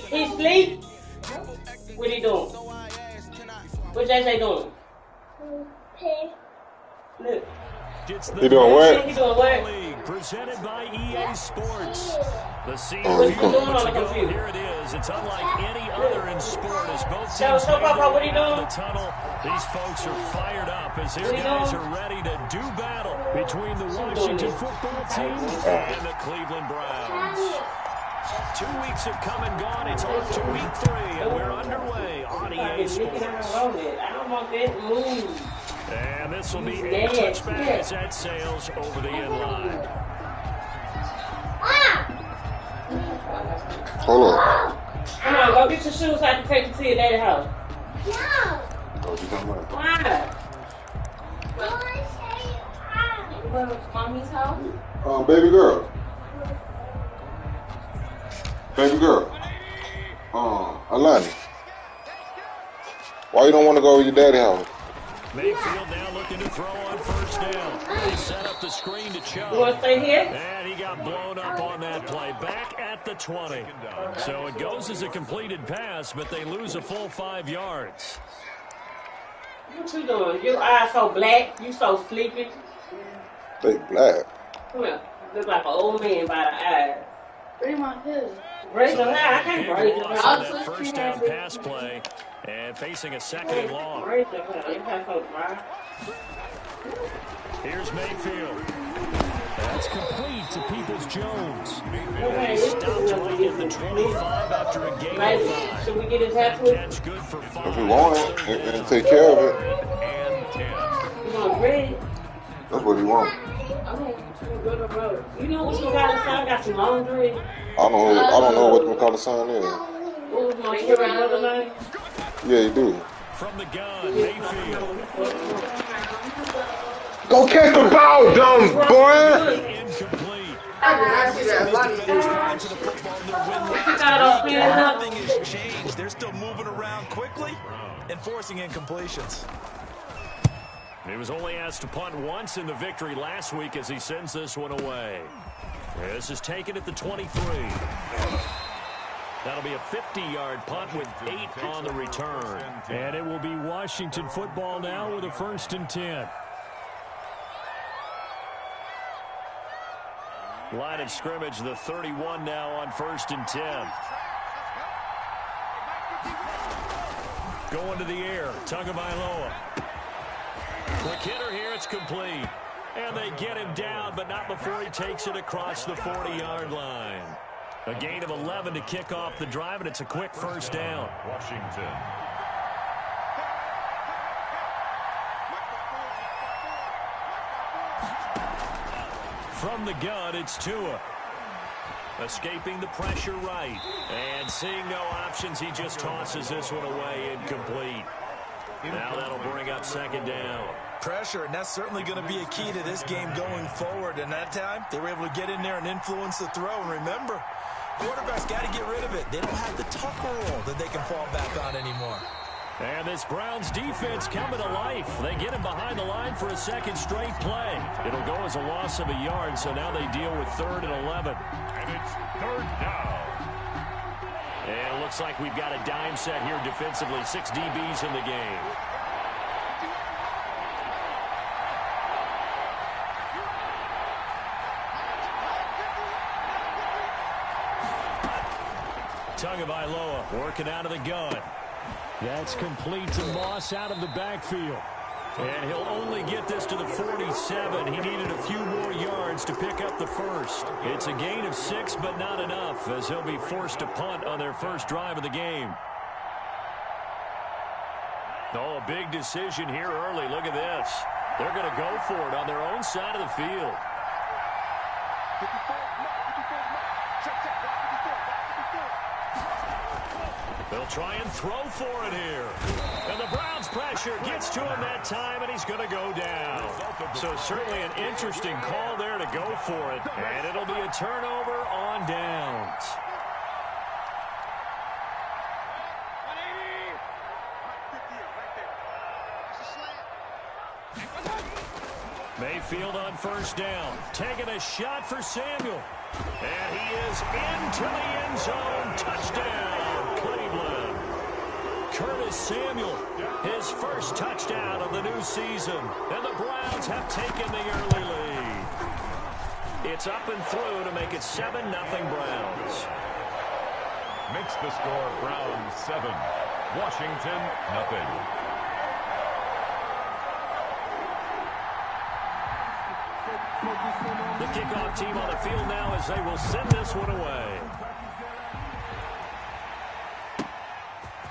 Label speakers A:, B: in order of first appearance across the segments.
A: He sleep? What he doing? What JJ doing? Look.
B: He doing what?
A: He doing what?
C: Presented by EA Sports. The senior here it is. It's unlike any other in sport as both teams
A: what he
C: out of
A: doing?
C: the tunnel. These folks are fired up as their guys are ready to do battle between the Washington football team and the Cleveland Browns. 2 weeks have come and gone. It's off to week 3, and we're underway on EA Sports.
A: I don't want that move.
C: And this will be a touchback as that sails over the end line.
B: Hold on.
A: Come on, go get your shoes so I can take you to your daddy's house.
B: No. Oh, you don't mind.
A: Why?
D: You go to mommy's house?
B: Baby girl. Baby girl. Alani. Why you don't want to go to your daddy's house?
C: Mayfield now looking to throw on first down. They set up the screen to Chubb.
A: You want to stay here?
C: And he got blown up on that play. Back at the 20. So it goes as a completed pass, but they lose a full 5 yards.
A: What you doing? Your eyes so black. You so sleepy.
B: They black.
A: Come here. Look like an old man by the eyes.
D: Bring my kids.
A: Break your eye. I can't break your
C: On that first down pass play. And facing a second and long. Here's Mayfield. That's complete to Peoples-Jones. Stops right at the 25 after a gain of 5.
A: Should we get his hat to
C: Catch good for 5.
B: If we want it and take care of it.
C: And 10.
A: You want bread?
B: That's what he want.
A: You know what you got inside? Got some laundry.
B: I don't know what the sign is.
A: What was my brother name?
B: Yeah, you do.
C: From the gun, Mayfield.
B: Go catch the ball, dumb boy!
C: Incomplete.
E: Nothing has changed. They're still moving around quickly and forcing incompletions.
C: He was only asked to punt once in the victory last week as he sends this one away. This is taken at the 23. That'll be a 50-yard punt with 8 on the return. And it will be Washington football now with a 1st and 10. Line of scrimmage, the 31 now on 1st and 10. Going to the air, Tagovailoa. Quick hitter here, it's complete. And they get him down, but not before he takes it across the 40-yard line. A gain of 11 to kick off the drive, and it's a quick first down.
F: Washington.
C: From the gun, it's Tua. Escaping the pressure right. And seeing no options, he just tosses this one away incomplete. Now that'll bring up 2nd down.
E: Pressure, and that's certainly going to be a key to this game going forward. And that time, they were able to get in there and influence the throw. And remember, quarterbacks got to get rid of it. They don't have the Tucker rule that they can fall back on anymore.
C: And this Browns defense coming to life. They get him behind the line for a 2nd straight play. It'll go as a loss of a yard, so now they deal with 3rd and 11.
F: And it's 3rd down.
C: And it looks like we've got a dime set here defensively. 6 DBs in the game. Tagovailoa working out of the gun. That's complete to Moss out of the backfield. And he'll only get this to the 47. He needed a few more yards to pick up the 1st. It's a gain of 6, but not enough, as he'll be forced to punt on their first drive of the game. Oh, a big decision here early. Look at this. They're going to go for it on their own side of the field. They'll try and throw for it here. And the Browns pressure gets to him that time, and he's going to go down. So certainly an interesting call there to go for it. And it'll be a turnover on downs. field on first down. Taking a shot for Samuel. And he is into the end zone. Touchdown, Cleveland. Curtis Samuel, his first touchdown of the new season. And the Browns have taken the early lead. It's up and through to make it 7-0 Browns.
F: Makes the score Browns 7, Washington 0.
C: The kickoff team on the field now as they will send this one away.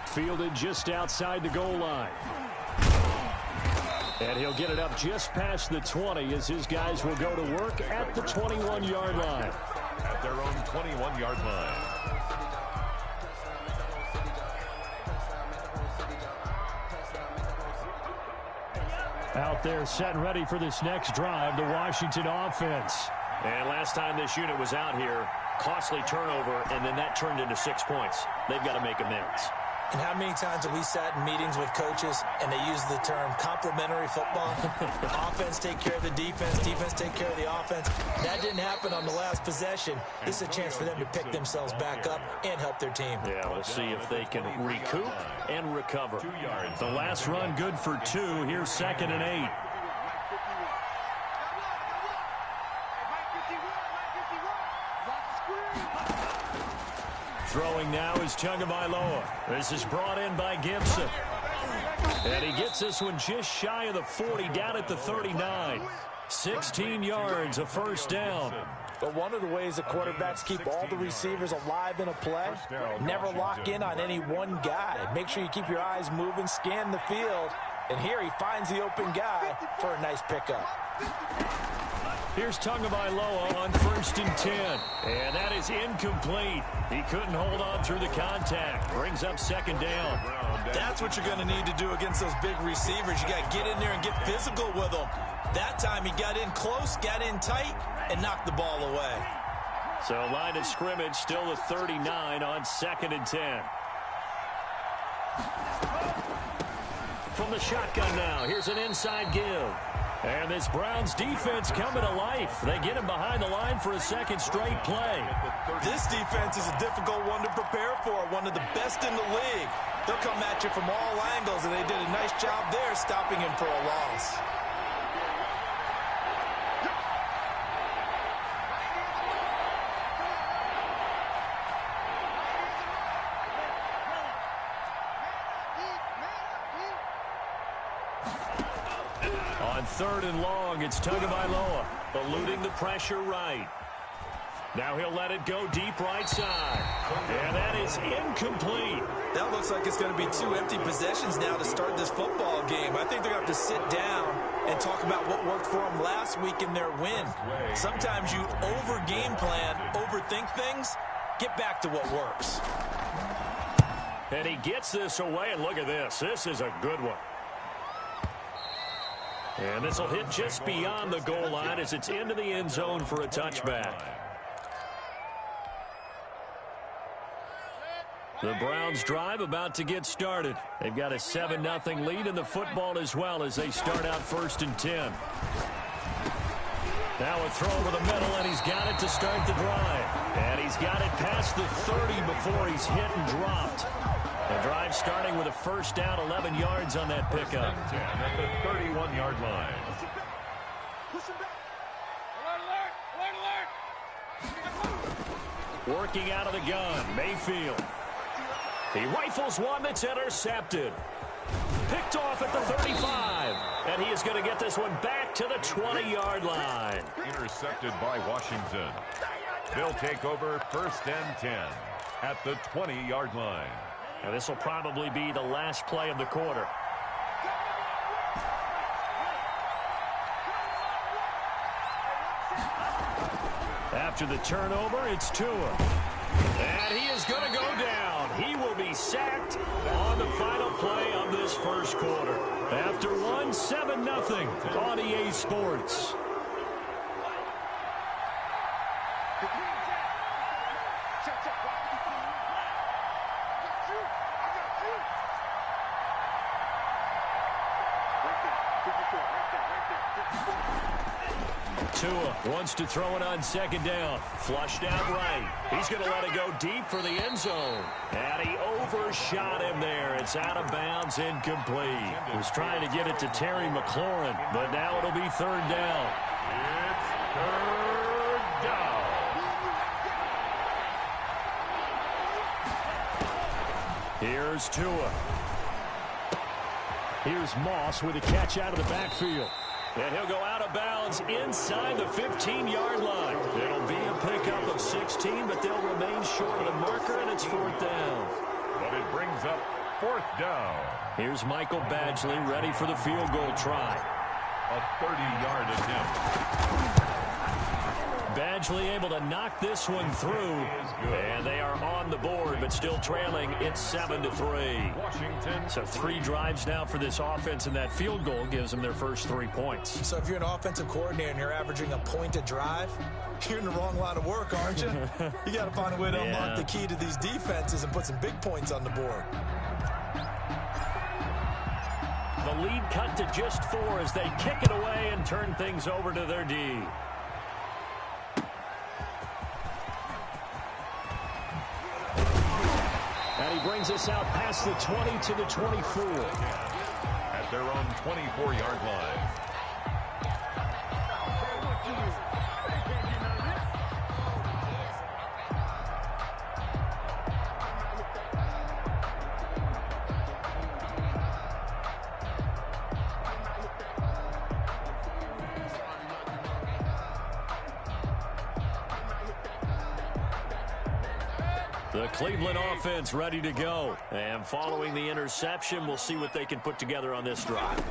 C: Fielded just outside the goal line. And he'll get it up just past the 20 as his guys will go to work at the 21-yard line.
F: At their own 21-yard line.
C: Out there set and ready for this next drive, the Washington offense. And last time this unit was out here, costly turnover, and then that turned into 6 points. They've got to make amends.
E: And how many times have we sat in meetings with coaches and they use the term complementary football? Offense take care of the defense, defense take care of the offense. That didn't happen on the last possession. This is a chance for them to pick themselves back up and help their team.
C: Yeah, we'll see if they can recoup and recover. The last run good for 2. Here's 2nd and 8. Throwing now is Tagovailoa. This is brought in by Gibson. And he gets this one just shy of the 40, down at the 39. 16 yards, a first down.
E: But one of the ways that quarterbacks keep all the receivers alive in a play, never lock in on any one guy. Make sure you keep your eyes moving, scan the field. And here he finds the open guy for a nice pickup.
C: Here's Tagovailoa on 1st and 10. And that is incomplete. He couldn't hold on through the contact. Brings up 2nd down.
E: That's what you're going to need to do against those big receivers. You got to get in there and get physical with them. That time he got in close, got in tight, and knocked the ball away.
C: So line of scrimmage still at 39 on 2nd and 10. From the shotgun now, here's an inside give. And this Browns defense coming to life. They get him behind the line for a 2nd straight play.
E: This defense is a difficult one to prepare for, one of the best in the league. They'll come at you from all angles, and they did a nice job there stopping him for a loss.
C: On 3rd and long, it's Tagovailoa, eluding the pressure right. Now he'll let it go deep right side. And that is incomplete.
E: That looks like it's going to be 2 empty possessions now to start this football game. I think they're going to have to sit down and talk about what worked for them last week in their win. Sometimes you over-game plan, overthink things, get back to what works.
C: And he gets this away, and look at this. This is a good one. And this will hit just beyond the goal line as it's into the end zone for a touchback. The Browns drive about to get started. They've got a 7-0 lead in the football as well as they start out 1st and 10. Now a throw over the middle, and he's got it to start the drive. And he's got it past the 30 before he's hit and dropped. The drive starting with a first down, 11 yards on that pickup.
F: 10 at the 31-yard line.
C: Working out of the gun, Mayfield. He rifles one that's intercepted. Picked off at the 35. And he is going to get this one back to the 20-yard line.
F: Intercepted by Washington. They'll take over 1st and 10 at the 20-yard line.
C: And this will probably be the last play of the quarter. After the turnover, it's Tua. And he is going to go down. He will be sacked on the final play of this first quarter. After 7-0 on EA Sports. Tua wants to throw it on second down. Flushed out right. He's going to let it go deep for the end zone. And he overshot him there. It's out of bounds, incomplete. He was trying to get it to Terry McLaurin, but now it'll be third down.
F: It's third down.
C: Here's Tua. Here's Moss with a catch out of the backfield. And he'll go out of bounds inside the 15-yard line. It'll be a pickup of 16, but they'll remain short of the marker, and it's fourth down.
F: But it brings up fourth down.
C: Here's Michael Badgley ready for the field goal try.
F: A 30-yard attempt.
C: Badgley able to knock this one through. And they are on the board, but still trailing. It's 7-3.
F: Washington.
C: So 3 drives now for this offense, and that field goal gives them their first 3 points.
E: So if you're an offensive coordinator and you're averaging a point a drive, you're in the wrong line of work, aren't you? You got to find a way to unlock the key to these defenses and put some big points on the board.
C: The lead cut to just 4 as they kick it away and turn things over to their D. And he brings us out past the 20 to the 24.
F: At their own 24-yard line.
C: The Cleveland offense ready to go. And following the interception, we'll see what they can put together on this drive.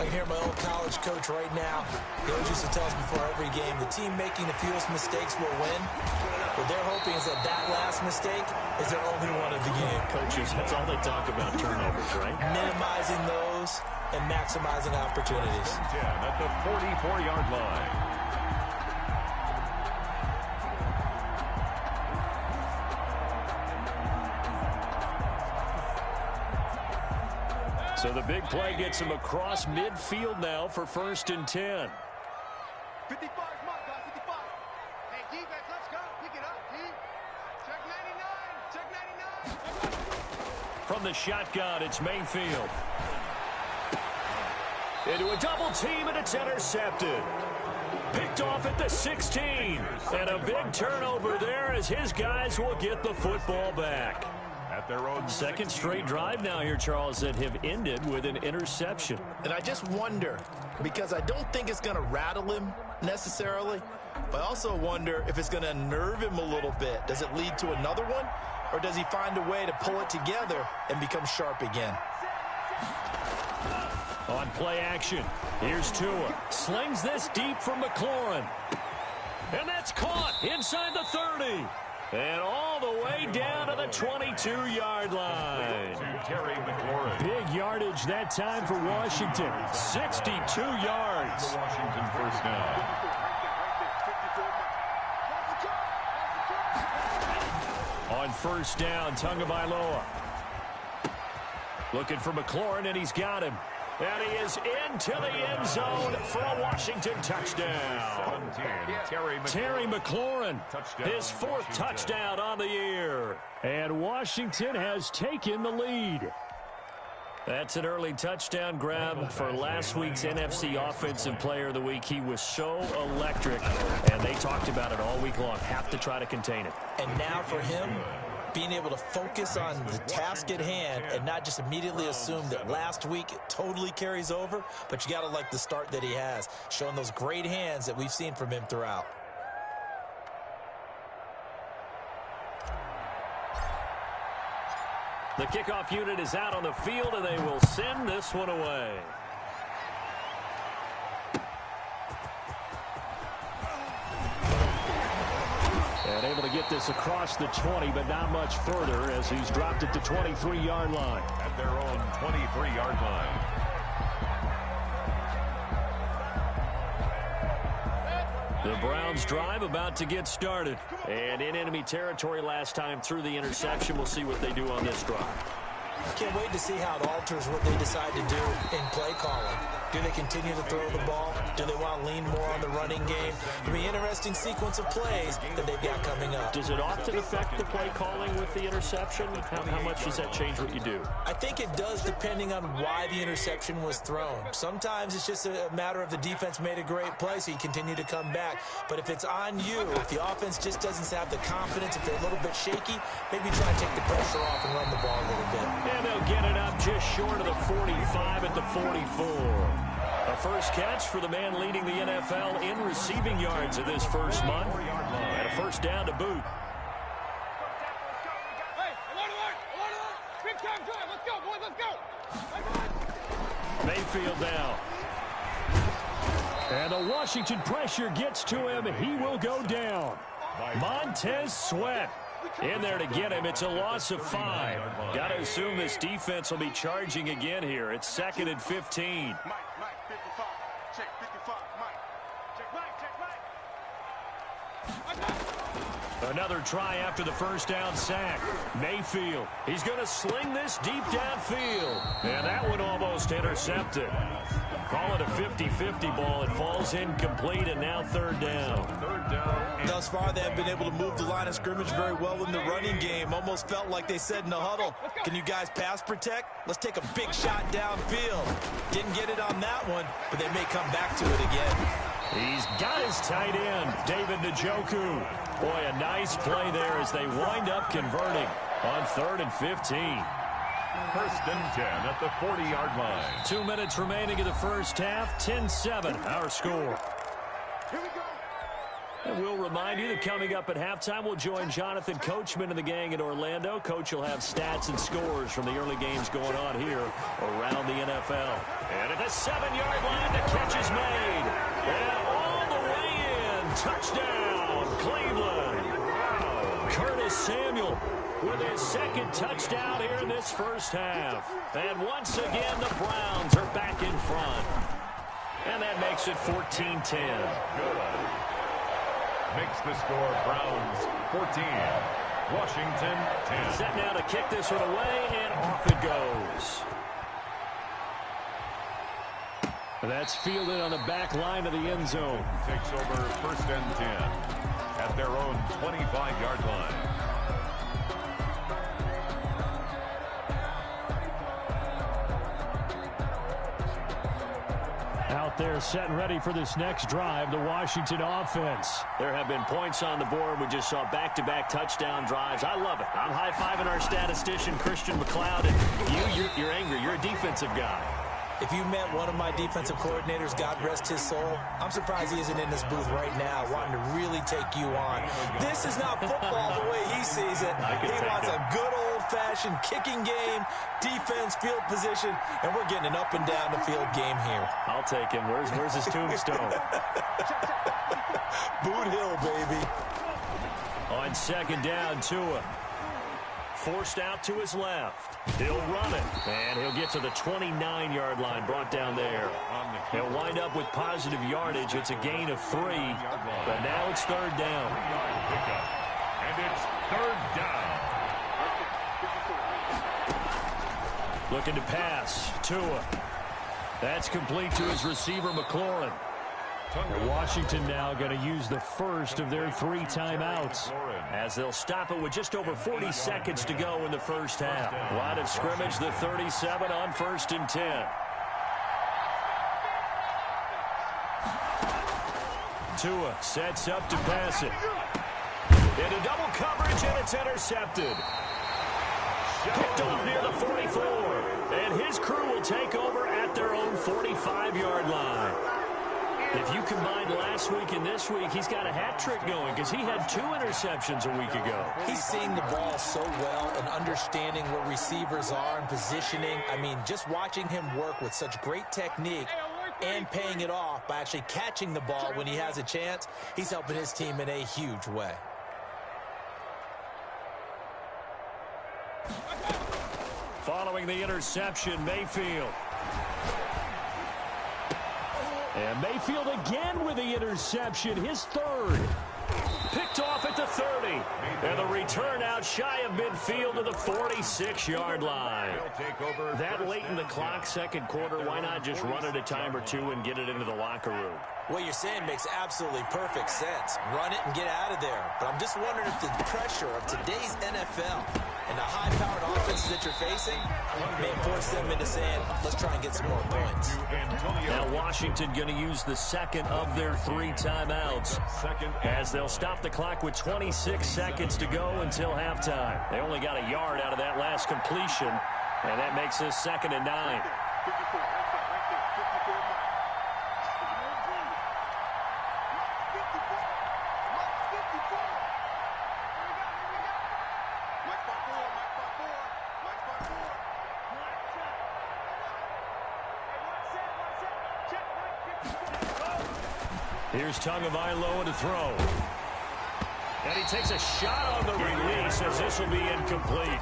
E: I can hear my old college coach right now. He always used to tell us before every game, the team making the fewest mistakes will win. What they're hoping is that that last mistake is their only one of the game.
C: Coaches, that's all they talk about, turnovers, right?
E: Minimizing those and maximizing opportunities.
F: 10 at the 44-yard line.
C: So the big play gets him across midfield now for 1st and 10.
G: 55, mark, guys, 55. Hey, defense, let's go. Pick it up, D. Check 99. Check 99.
C: From the shotgun, it's Mayfield. Into a double team, and it's intercepted. Picked off at the 16. And a big turnover there as his guys will get the football back.
F: At their own
C: Second straight drive now here, Charles, that have ended with an interception.
H: And I just wonder, because I don't think it's going to rattle him necessarily, but I also wonder if it's going to unnerve him a little bit. Does it lead to another one, or does he find a way to pull it together and become sharp again?
C: On play action, here's Tua. Slings this deep from McLaurin. And that's caught inside the 30. And all the way down to the 22-yard line.
F: to Terry McLaurin.
C: Big yardage that time for Washington. 62 yards.
F: The Washington first down.
C: On first down, Tagovailoa. Looking for McLaurin, and he's got him. And he is into the end zone for a Washington touchdown.
F: 17,
C: Terry McLaurin,
F: Touchdown,
C: his 4th
F: Washington.
C: touchdown on the year. And Washington has taken the lead. That's an early touchdown grab for last week's NFC Offensive Player of the Week. He was so electric, and they talked about it all week long. Have to try to contain it.
E: And now for him, being able to focus on the task at hand and not just immediately assume that last week it totally carries over, but you got to like the start that he has, showing those great hands that we've seen from him throughout.
C: The kickoff unit is out on the field, and they will send this one away. And able to get this across the 20, but not much further as he's dropped at the 23-yard line.
F: At their own 23-yard line.
C: The Browns drive about to get started. And in enemy territory last time through the interception. We'll see what they do on this drive.
E: Can't wait to see how it alters what they decide to do in play calling.
H: Do they continue to throw the ball? Do they want to lean more on the running game? It'll be an interesting sequence of plays that they've got coming up.
C: Does it often affect the play calling with the interception? How much does that change what you do?
H: I think it does depending on why the interception was thrown. Sometimes it's just a matter of the defense made a great play, so you continue to come back. But if it's on you, if the offense just doesn't have the confidence, if they're a little bit shaky, maybe try to take the pressure off and run the ball a little bit.
C: And they'll get it up just short of the 45 at the 44. A first catch for the man leading the NFL in receiving yards in this first month. And a first down to boot.
G: Hey, big time drive. Let's go, boys. Let's go.
C: Mayfield now. And the Washington pressure gets to him. He will go down. Montez Sweat in there to get him. It's a loss of 5. Got to assume this defense will be charging again here. It's 2nd and 15.
G: Mike, 55. Check 55. Mike. Check Mike.
C: Another try after the first down sack. Mayfield. He's going to sling this deep downfield. And that one almost intercepted. Call it a 50-50 ball. It falls incomplete, and now third down.
H: Thus far, they have been able to move the line of scrimmage very well in the running game. Almost felt like they said in the huddle, can you guys pass protect? Let's take a big shot downfield. Didn't get it on that one, but they may come back to it again.
C: He's got his tight end, David Njoku. Boy, a nice play there as they wind up converting on 3rd and 15.
F: First and 10 at the 40-yard line.
C: 2 minutes remaining in the first half. 10-7, our score. And we'll remind you that coming up at halftime, we'll join Jonathan Coachman and the gang in Orlando. Coach will have stats and scores from the early games going on here around the NFL. And at the 7-yard line, the catch is made. And all the way in. Touchdown, Cleveland. Curtis Samuel with his 2nd touchdown here in this first half. And once again, the Browns are back in front. And that makes it 14-10.
F: Good. Makes the score Browns 14, Washington 10.
C: Set now to kick this one away, and off it goes. That's fielded on the back line of the end zone.
F: Takes over first and 10 at their own 25-yard line.
C: Out there set and ready for this next drive, the Washington offense. There have been points on the board. We just saw back-to-back touchdown drives. I love it. I'm high-fiving our statistician, Christian McLeod, and you're angry. You're a defensive guy.
H: If you met one of my defensive coordinators, God rest his soul, I'm surprised he isn't in this booth right now wanting to really take you on. This is not football the way he sees it. He wants a good old-fashioned kicking game, defense, field position, and we're getting an up and down the field game here.
C: I'll take him. Where's his tombstone?
H: Boot Hill, baby.
C: On 2nd down, Tua. Forced out to his left. He'll run it, and he'll get to the 29-yard line, brought down there. He'll wind up with positive yardage. It's a gain of 3, but now it's 3rd down.
F: And it's 3rd down.
C: Looking to pass, Tua. That's complete to his receiver, McLaurin. Washington now going to use the first of their 3 timeouts as they'll stop it with just over 40 seconds to go in the first half. Line of scrimmage, the 37 on 1st and 10. Tua sets up to pass it. Into double coverage, and it's intercepted. Picked off near the 44. And his crew will take over at their own 45-yard line. If you combine last week and this week, he's got a hat trick going because he had 2 interceptions a week ago.
H: He's seeing the ball so well and understanding where receivers are and positioning. I mean, just watching him work with such great technique and paying it off by actually catching the ball when he has a chance, he's helping his team in a huge way.
C: Following the interception, Mayfield. And Mayfield again with the interception, his 3rd. Picked off at the 30. And the return out shy of midfield to the 46-yard line. That late in the clock, second quarter, why not just run it a time or two and get it into the locker room?
E: What you're saying makes absolutely perfect sense. Run it and get out of there. But I'm just wondering if the pressure of today's NFL and the high-powered offenses that you're facing may force them into saying, let's try and get some more points.
C: Now Washington going to use the second of their 3 timeouts as they'll stop the clock with 26 seconds to go until halftime. They only got a yard out of that last completion, and that makes this 2nd and 9. Here's Tagovailoa to throw. And he takes a shot on the release as this will be incomplete.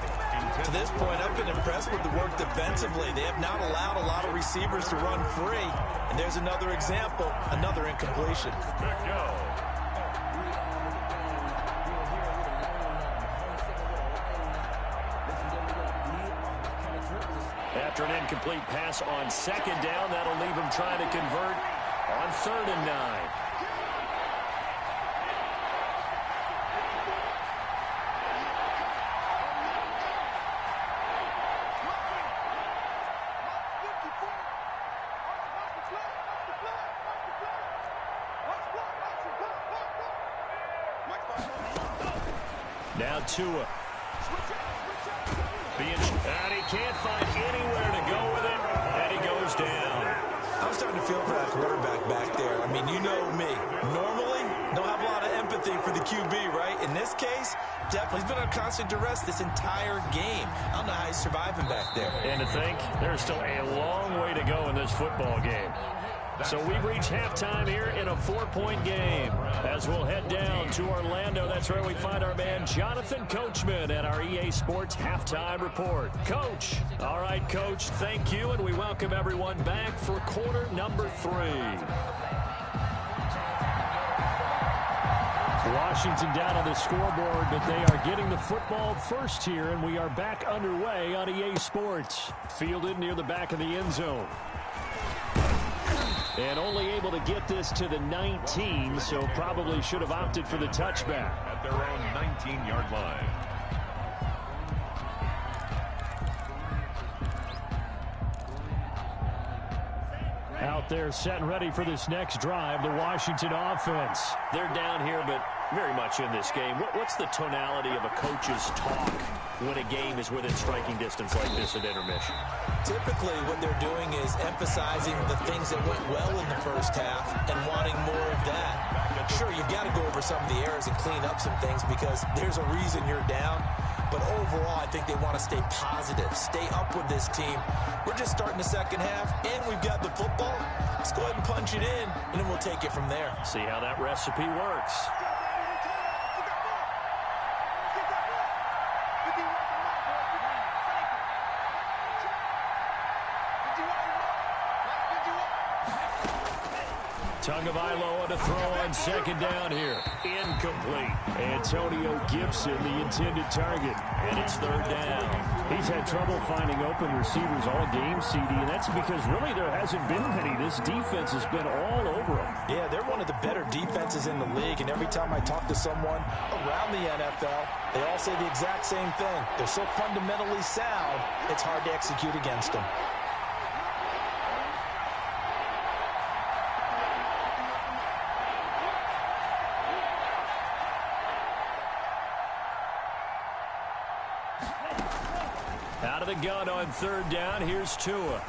E: To this point, I've been impressed with the work defensively. They have not allowed a lot of receivers to run free. And there's another example, another incompletion.
C: After an incomplete pass on 2nd down, that'll leave him trying to convert on 3rd and 9. Now Tua. And he can't find anywhere to go with it, and he goes down.
E: I'm starting to feel for that quarterback back there. I mean, you know me. Normally, don't have a lot of empathy for the QB, right? In this case, definitely. He's been on constant duress this entire game. I don't know how he's surviving back there.
C: And to think, there's still a long way to go in this football game. So we've reached halftime here in a 4-point game. As we'll head down to Orlando, that's where we find our man Jonathan Coachman at our EA Sports Halftime Report. Coach. All right, Coach, thank you, and we welcome everyone back for quarter number 3. Washington down on the scoreboard, but they are getting the football first here, and we are back underway on EA Sports. Fielded near the back of the end zone. And only able to get this to the 19, so probably should have opted for the touchback.
F: At their own 19-yard line.
C: Out there set and ready for this next drive, the Washington offense. They're down here, but very much in this game. What's the tonality of a coach's talk when a game is within striking distance like this at intermission?
E: Typically, what they're doing is emphasizing the things that went well in the first half and wanting more of that. Sure, you've got to go over some of the errors and clean up some things because there's a reason you're down. But overall, I think they want to stay positive, stay up with this team. We're just starting the second half, and we've got the football. Let's go ahead and punch it in, and then we'll take it from there.
C: See how that recipe works. Tagovailoa to throw on 2nd down here. Incomplete. Antonio Gibson, the intended target. And it's 3rd down. He's had trouble finding open receivers all game, CD, and that's because really there hasn't been many. This defense has been all over them.
E: Yeah, they're one of the better defenses in the league, and every time I talk to someone around the NFL, they all say the exact same thing. They're so fundamentally sound, it's hard to execute against them.
C: Out of the gun on 3rd down, here's Tua.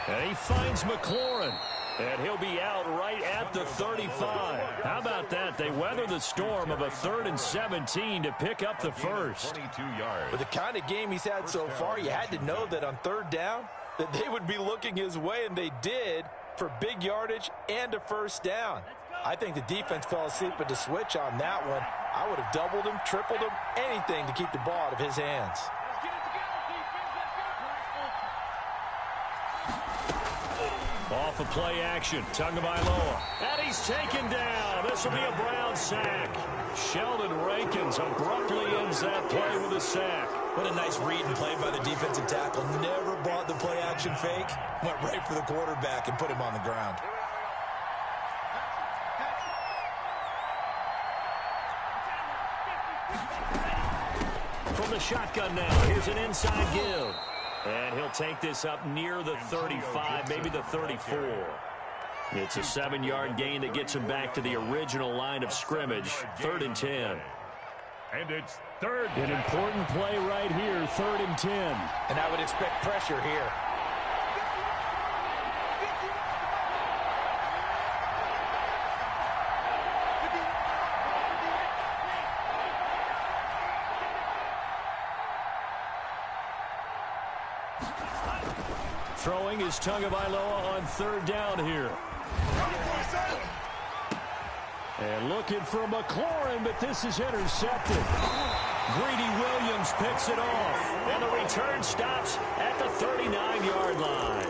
C: And he finds McLaurin. And he'll be out right at the 35. How about that? They weather the storm of a 3rd and 17 to pick up the first.
F: 22 yards.
E: With the kind of game he's had so far, you had to know that on 3rd down, that they would be looking his way, and they did, for big yardage and a first down. I think the defense fell asleep at the switch on that one. I would have doubled him, tripled him, anything to keep the ball out of his hands.
C: Off of play action, Tagovailoa. And he's taken down. This will be a Brown sack. Sheldon Rankins abruptly ends that play with a sack.
E: What a nice read and play by the defensive tackle. Never bought the play action fake. Went right for the quarterback and put him on the ground.
C: From the shotgun now, here's an inside give. And he'll take this up near the 35, maybe the 34. It's a 7-yard gain that gets him back to the original line of scrimmage, 3rd and 10.
F: And it's 3rd.
C: An important play right here, 3rd and 10.
H: And I would expect pressure here.
C: Throwing is Tagovailoa on 3rd down here. And looking for McLaurin, but this is intercepted. Greedy Williams picks it off. And the return stops at the 39-yard line.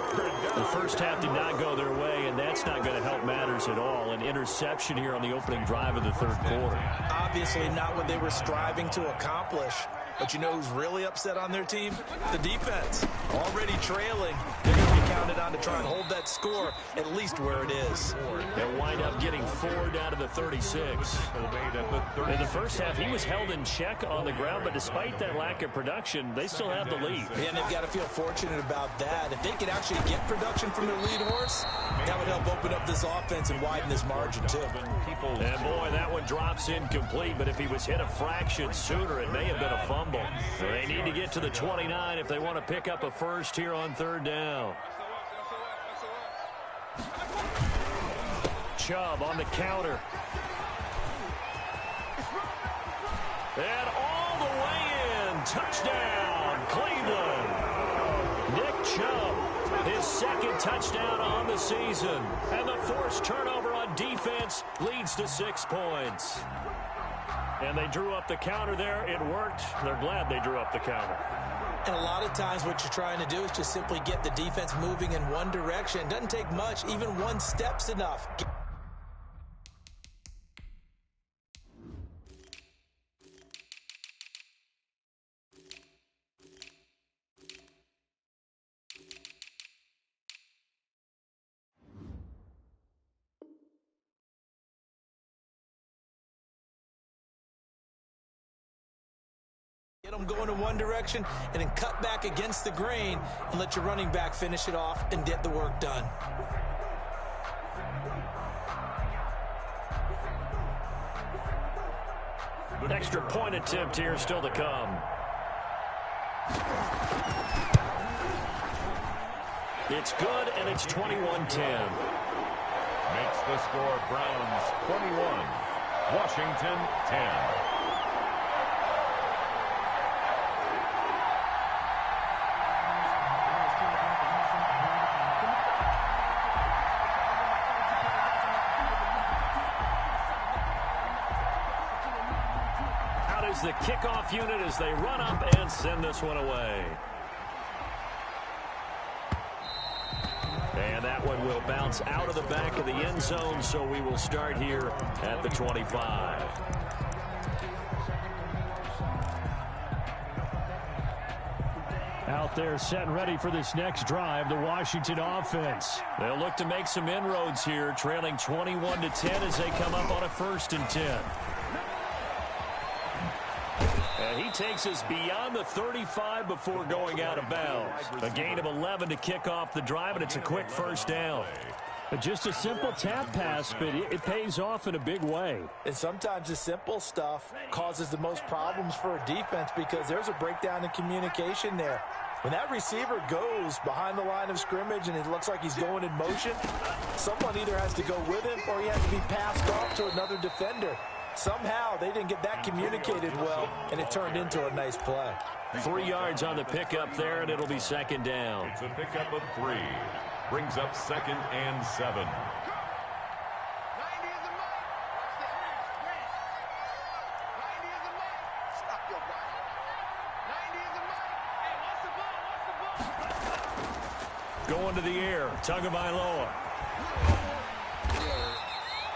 C: The first half did not go their way, and that's not going to help matters at all. An interception here on the opening drive of the 3rd quarter.
E: Obviously not what they were striving to accomplish. But you know who's really upset on their team? The defense. Already trailing. They're going to be counted on to try and hold that score at least where it is.
C: They'll wind up getting 4 down to the 36. In the first half, he was held in check on the ground, but despite that lack of production, they still have the lead.
E: And they've got to feel fortunate about that. If they could actually get production from their lead horse, that would help open up this offense and widen this margin, too.
C: And, boy, that one drops incomplete, but if he was hit a fraction sooner, it may have been a fumble. They need to get to the 29 if they want to pick up a first here on 3rd down. Chubb on the counter. And all the way in. Touchdown, Cleveland. Nick Chubb, his 2nd touchdown on the season. And the forced turnover on defense leads to 6 points. And they drew up the counter there. It worked. They're glad they drew up the counter.
E: And a lot of times what you're trying to do is just simply get the defense moving in one direction. It doesn't take much. Even one step's enough. Get them going in one direction and then cut back against the grain and let your running back finish it off and get the work done.
C: Extra point attempt here still to come. It's good, and it's 21-10.
F: Makes the score Browns 21, Washington 10.
C: The kickoff unit as they run up and send this one away. And that one will bounce out of the back of the end zone, so we will start here at the 25. Out there set and ready for this next drive, the Washington offense. They'll look to make some inroads here, trailing 21-10 as they come up on a 1st and 10. And he takes us beyond the 35 before going out of bounds. A gain of 11 to kick off the drive, and it's a quick 1st down. Just a simple tap pass, but it pays off in a big way.
H: And sometimes the simple stuff causes the most problems for a defense because there's a breakdown in communication there. When that receiver goes behind the line of scrimmage and it looks like he's going in motion, someone either has to go with him or he has to be passed off to another defender. Somehow they didn't get that communicated well, and it turned into a nice play.
C: 3 yards on the pickup there, and it'll be 2nd down.
F: It's a pickup of 3. Brings up 2nd and 7.
C: going to the air. Tagovailoa.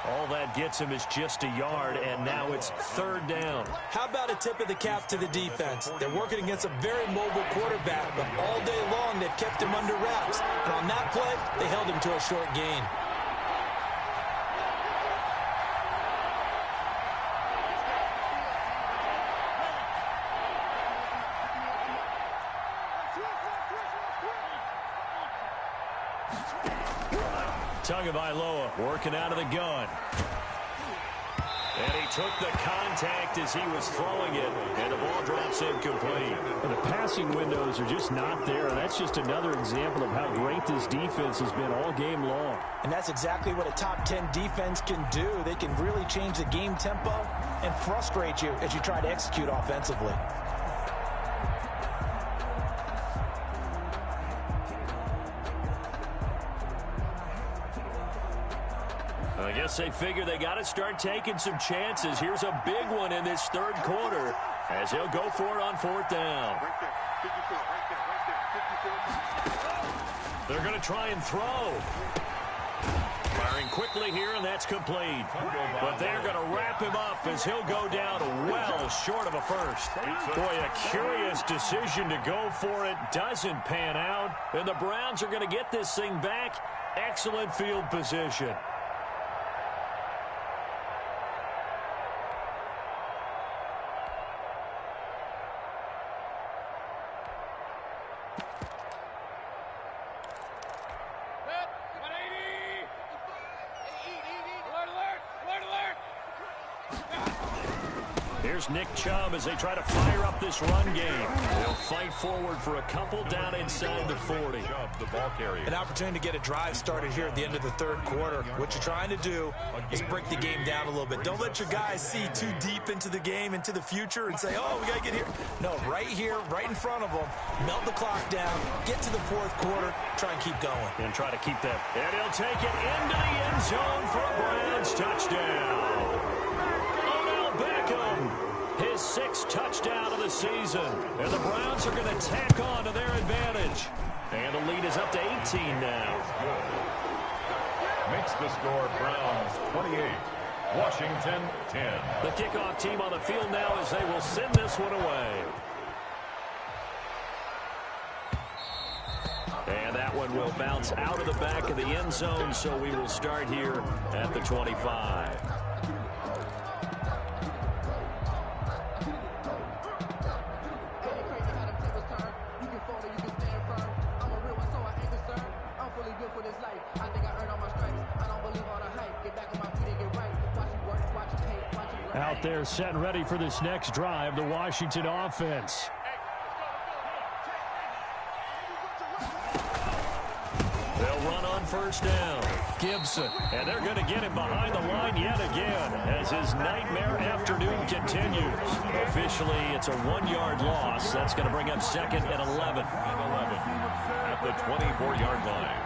C: All that gets him is just a yard, and now it's 3rd down.
E: How about a tip of the cap to the defense? They're working against a very mobile quarterback, but all day long they've kept him under wraps. And on that play, they held him to a short gain.
C: Tagovailoa working out of the gun. And he took the contact as he was throwing it, and the ball drops incomplete.
I: And the passing windows are just not there. That's just another example of how great this defense has been all game long.
E: And that's exactly what a top 10 defense can do. They can really change the game tempo and frustrate you as you try to execute offensively.
C: I guess they figure they got to start taking some chances. Here's a big one in this 3rd quarter as he'll go for it on 4th down. They're going to try and throw. Firing quickly here, and that's complete. But they're going to wrap him up as he'll go down well short of a first. Boy, a curious decision to go for it. Doesn't pan out. And the Browns are going to get this thing back. Excellent field position. Here's Nick Chubb as they try to fire up this run game. They'll fight forward for a couple down inside the 40.
E: An opportunity to get a drive started here at the end of the 3rd quarter. What you're trying to do is break the game down a little bit. Don't let your guys see too deep into the game, into the future, and say, oh, we got to get here. No, right here, right in front of them, melt the clock down, get to the 4th quarter, try and keep going.
C: And try to keep that. And he'll take it into the end zone for a Browns touchdown. His 6th touchdown of the season. And the Browns are going to tack on to their advantage. And the lead is up to 18 now.
F: Makes the score Browns 28, Washington 10.
C: The kickoff team on the field now as they will send this one away. And that one will bounce out of the back of the end zone, so we will start here at the 25.
I: Out there set and ready for this next drive, the Washington offense.
C: They'll run on 1st down. Gibson. And they're going to get him behind the line yet again as his nightmare afternoon continues. Officially, it's a 1-yard loss. That's going to bring up 2nd and 11.
F: At the 24-yard line.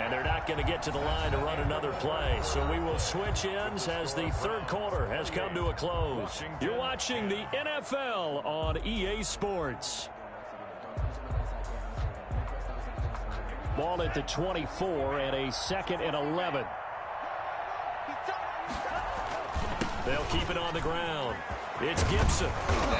C: And they're not going to get to the line to run another play. So we will switch ends as the 3rd quarter has come to a close. You're watching the NFL on EA Sports. Ball at the 24 and a 2nd and 11. They'll keep it on the ground. It's Gibson.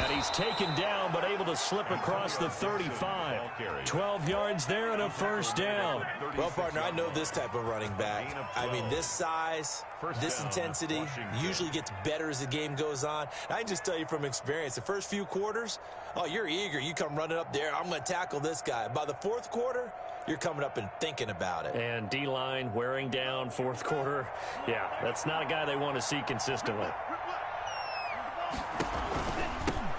C: And he's taken down but able to slip across the 35. 12 yards there and a 1st down.
E: Well, partner, I know this type of running back. I mean, this size, this intensity usually gets better as the game goes on. I can just tell you from experience, the first few quarters, oh, you're eager. You come running up there. I'm going to tackle this guy. By the 4th quarter, you're coming up and thinking about it.
C: And D-line wearing down 4th quarter. Yeah, that's not a guy they want to see consistently.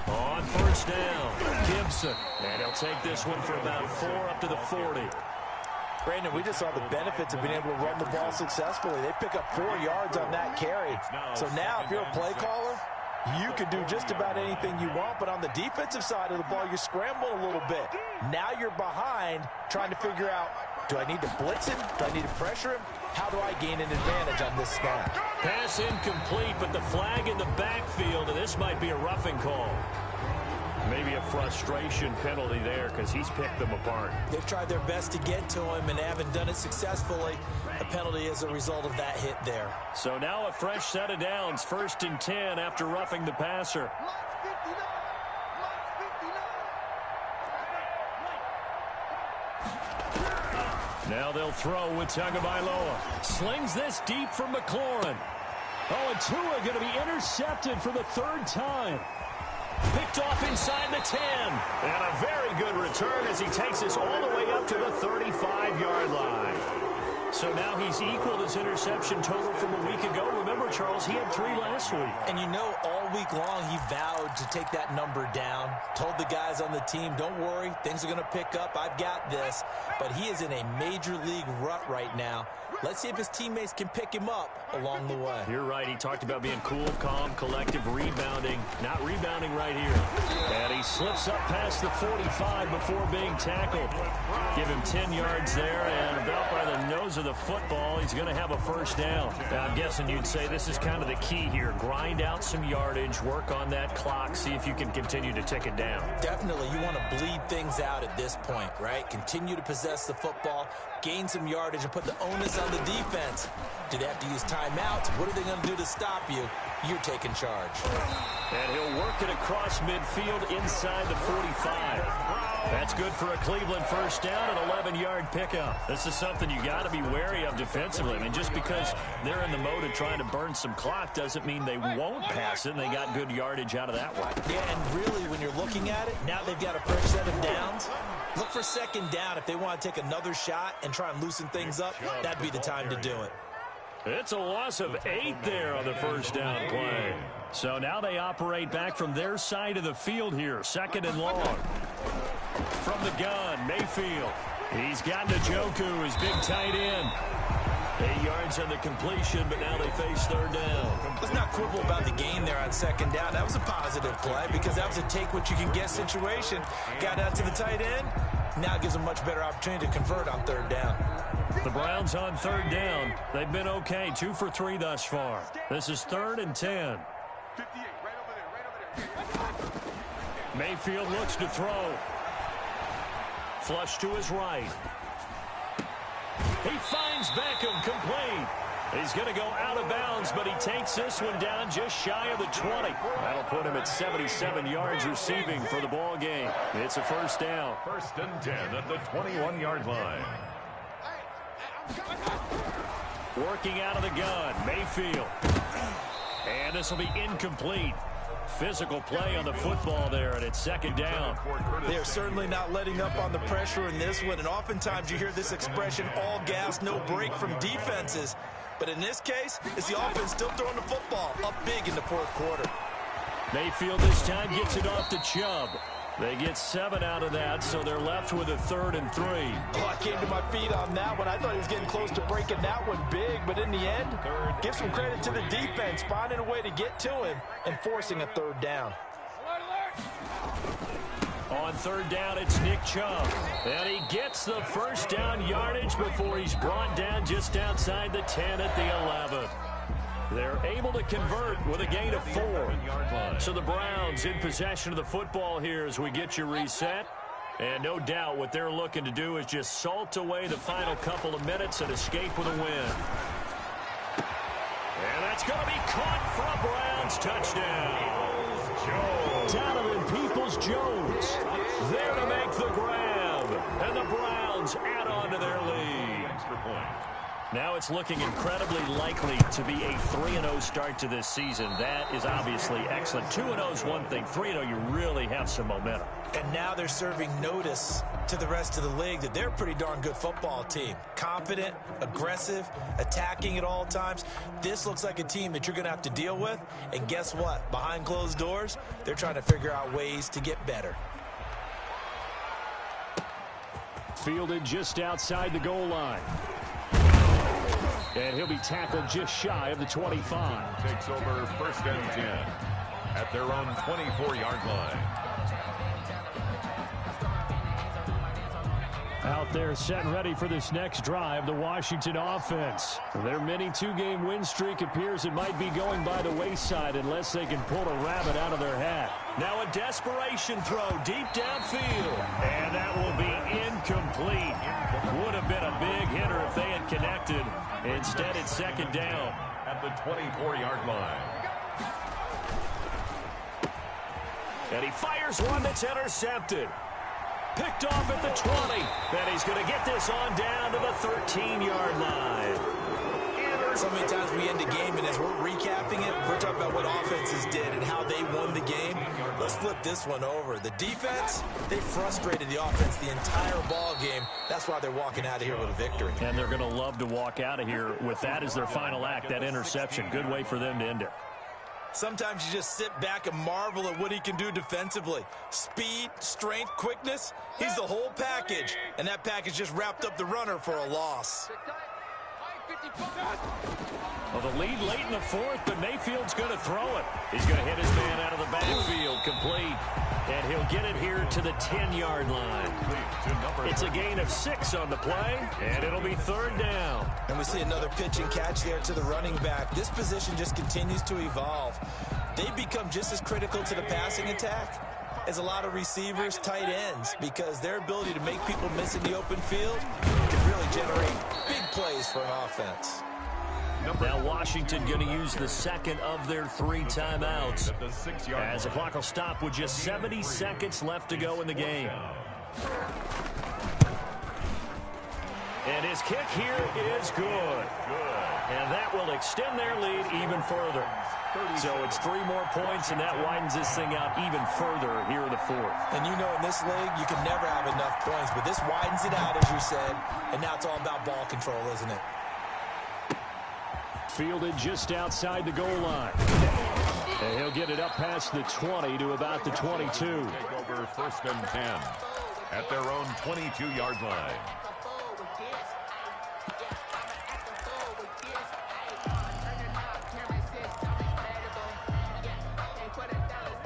C: On 1st down, Gibson. And he'll take this one for about 4 up to the 40.
E: Brandon, we just saw the benefits of being able to run the ball successfully. They pick up 4 yards on that carry. So now, if you're a play caller,
H: You can do just about anything you want, but on the defensive side of the ball, you're scrambling a little bit. Now you're behind, trying to figure out, do I need to blitz him? Do I need to pressure him? How do I gain an advantage on this snap?
C: Pass incomplete, but the flag in the backfield, and this might be a roughing call. Maybe a frustration penalty there because he's picked them apart.
H: They've tried their best to get to him and haven't done it successfully. A penalty as a result of that hit there.
C: So now a fresh set of downs, 1st and 10 after roughing the passer. Now they'll throw with Tagovailoa. Slings this deep from McLaurin. Oh, and Tua going to be intercepted for the 3rd time. Picked off inside the 10. And a very good return as he takes us all the way up to the 35-yard line. So now he's equaled his interception total from a week ago. Remember, Charles, he had 3 last week.
H: And you know, all week long he vowed to take that number down. Told the guys on the team, don't worry, things are going to pick up. I've got this. But he is in a major league rut right now. Let's see if his teammates can pick him up along the way.
C: You're right. He talked about being cool, calm, collective, rebounding. Not rebounding right here. And he slips up past the 45 before being tackled. Give him 10 yards there, and about by the nose of the football, he's going to have a 1st down. Now, I'm guessing you'd say this is kind of the key here. Grind out some yardage, work on that clock, see if you can continue to tick it down.
H: Definitely. You want to bleed things out at this point, right? Continue to possess the football, gain some yardage, and put the onus on the defense. Do they have to use timeouts? What are they going to do to stop you? You're taking charge.
C: And he'll work it across midfield inside the 45. That's good for a Cleveland 1st down, an 11-yard pickup. This is something you got to be wary of defensively. I mean, just because they're in the mode of trying to burn some clock doesn't mean they won't pass it, and they got good yardage out of that one.
H: Yeah, and really, when you're looking at it, now they've got a fresh set of downs. Look for 2nd down if they want to take another shot and try and loosen things up. That'd be the time to do it.
C: It's a loss of 8 there on the 1st down play. So now they operate back from their side of the field here, 2nd and long. From the gun, Mayfield. He's got Njoku, his big tight end. 8 yards on the completion, but now they face 3rd down.
H: Let's not quibble about the gain there on 2nd down. That was a positive play because that was a take-what-you-can-get situation. Got out to the tight end. Now it gives them a much better opportunity to convert on 3rd down.
C: The Browns on 3rd down. They've been okay, 2 for 3 thus far. This is 3rd and 10.
G: 58, right over there.
C: Mayfield looks to throw. Flush to his right. He finds Beckham complete. He's going to go out of bounds, but he takes this one down just shy of the 20. That'll put him at 77 yards receiving for the ball game. It's a 1st down.
F: 1st and 10 at the 21-yard line.
C: Working out of the gun, Mayfield. And this will be incomplete. Physical play on the football there, and it's 2nd down.
H: They're certainly not letting up on the pressure in this one, and oftentimes you hear this expression, all gas, no break from defenses. But in this case, it's the offense still throwing the football up big in the 4th quarter.
C: Mayfield this time gets it off to Chubb. They get 7 out of that, so they're left with a 3rd and 3.
H: Oh, I came to my feet on that one. I thought he was getting close to breaking that one big, but in the end, give some credit to the defense, finding a way to get to him and forcing a 3rd down.
C: On 3rd down, it's Nick Chubb. And he gets the 1st down yardage before he's brought down just outside the 10 at the 11. They're able to convert with a gain of 4. So the Browns in possession of the football here as we get you reset. And no doubt what they're looking to do is just salt away the final couple of minutes and escape with a win. And that's going to be caught for a Browns touchdown. Donovan Peoples-Jones there to make the grab. And the Browns add on to their lead.
F: Extra point.
C: Now it's looking incredibly likely to be a 3-0 start to this season. That is obviously excellent. 2-0 is one thing. 3-0, you really have some momentum.
H: And now they're serving notice to the rest of the league that they're a pretty darn good football team. Confident, aggressive, attacking at all times. This looks like a team that you're going to have to deal with. And guess what? Behind closed doors, they're trying to figure out ways to get better.
C: Fielded just outside the goal line. And he'll be tackled just shy of the 25.
F: Takes over 1st and 10. at their own 24-yard line.
I: Out there set and ready for this next drive, the Washington offense. Their mini two-game win streak appears it might be going by the wayside unless they can pull a rabbit out of their hat. Now a desperation throw deep downfield. And that will be incomplete. Would have been a big hitter if they had connected. Instead, it's second down.
F: At the 24-yard line.
I: And he fires one that's intercepted. Picked off at the 20. And he's going to get this on down to the 13-yard line.
H: So many times we end the game, and as we're recapping it, we're talking about what offenses did and how they won the game. Let's flip this one over. The defense, they frustrated the offense the entire ball game. That's why they're walking out of here with a victory.
I: And they're going to love to walk out of here with that as their final act, that interception. Good way for them to end it.
H: Sometimes you just sit back and marvel at what he can do defensively. Speed, strength, quickness, he's the whole package. And that package just wrapped up the runner for a loss.
I: Well, the lead late in the fourth, but Mayfield's going to throw it. He's going to hit his man out of the backfield, complete. And he'll get it here to the 10-yard line. It's a gain of 6 on the play, and it'll be third down.
H: And we see another pitch and catch there to the running back. This position just continues to evolve. They become just as critical to the passing attack as a lot of receivers, tight ends, because their ability to make people miss in the open field can really generate big plays for an offense.
I: Now Washington going to use the second of their 3 timeouts as the clock will stop with just 70 seconds left to go in the game. And his kick here is good. And that will extend their lead even further. So it's 3 more points, and that widens this thing out even further here in the fourth.
H: And you know, in this league, you can never have enough points, but this widens it out, as you said, and now it's all about ball control, isn't it?
I: Fielded just outside the goal line. And he'll get it up past the 20 to about the 22.
F: Take over first and 10 at their own 22-yard line.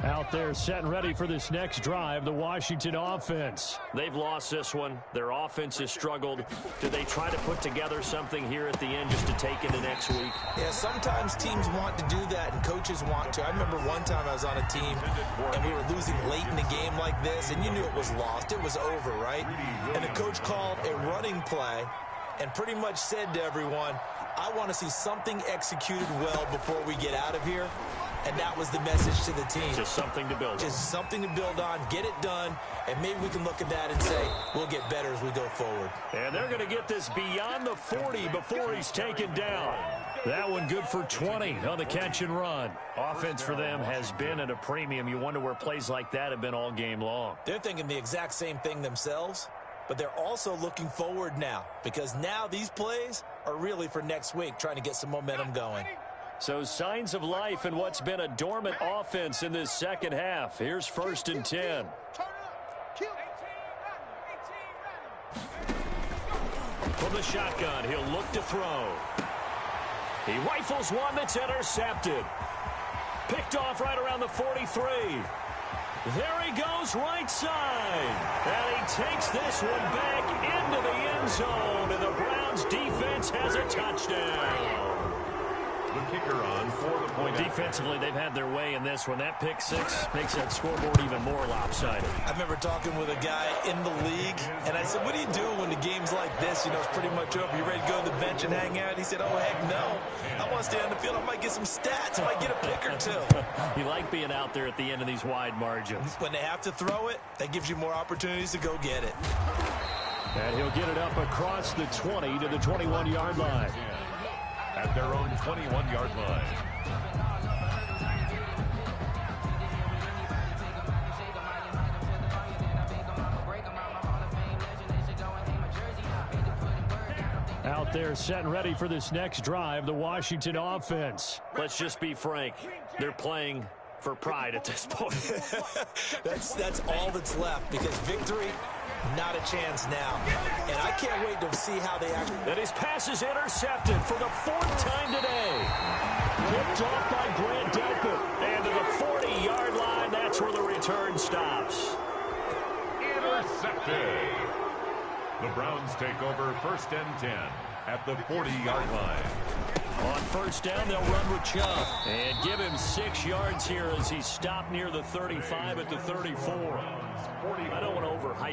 I: Out there set and ready for this next drive, the Washington offense. They've lost this one. Their offense has struggled. Do they try to put together something here at the end just to take into next week?
H: Yeah, sometimes teams want to do that and coaches want to. I remember one time I was on a team and we were losing late in the game like this, and you knew it was lost. It was over, right? And the coach called a running play and pretty much said to everyone, I want to see something executed well before we get out of here. And that was the message to the team.
I: Just something to build on.
H: Just something to build on, get it done, and maybe we can look at that and say, we'll get better as we go forward.
I: And they're going to get this beyond the 40 before he's taken down. That one good for 20 on the catch and run. Offense for them has been at a premium. You wonder where plays like that have been all game long.
H: They're thinking the exact same thing themselves, but they're also looking forward now, because now these plays are really for next week, trying to get some momentum going.
I: So signs of life in what's been a dormant offense in this second half. Here's first and 10. From the shotgun, he'll look to throw. He rifles one that's intercepted. Picked off right around the 43. There he goes right side. And he takes this one back into the end zone. And the Browns defense has a touchdown.
F: The kicker on for the point.
I: Defensively, they've had their way in this one. That pick six makes that scoreboard even more lopsided.
H: I remember talking with a guy in the league, and I said, what do you do when the game's like this? You know, it's pretty much over. You ready to go to the bench and hang out? He said, oh, heck no. I want to stay on the field. I might get some stats. I might get a pick or two.
I: You like being out there at the end of these wide margins.
H: When they have to throw it, that gives you more opportunities to go get it.
I: And he'll get it up across the 20 to the 21-yard line.
F: At their own 21-yard line.
I: Out there set and ready for this next drive, the Washington offense. Let's just be frank. They're playing for pride at this point.
H: That's all that's left, because victory, not a chance now. And I can't wait to see how they actually...
I: And his pass is intercepted for the 4th time today. Picked off by Grant Delpit. And to the 40,
C: that's where the return stops.
F: Intercepted. The Browns take over 1st and 10 at the 40-yard line.
C: On 1st down, they'll run with Chubb and give him 6 yards here as he stopped near the 35 at the 34. I don't want to overhype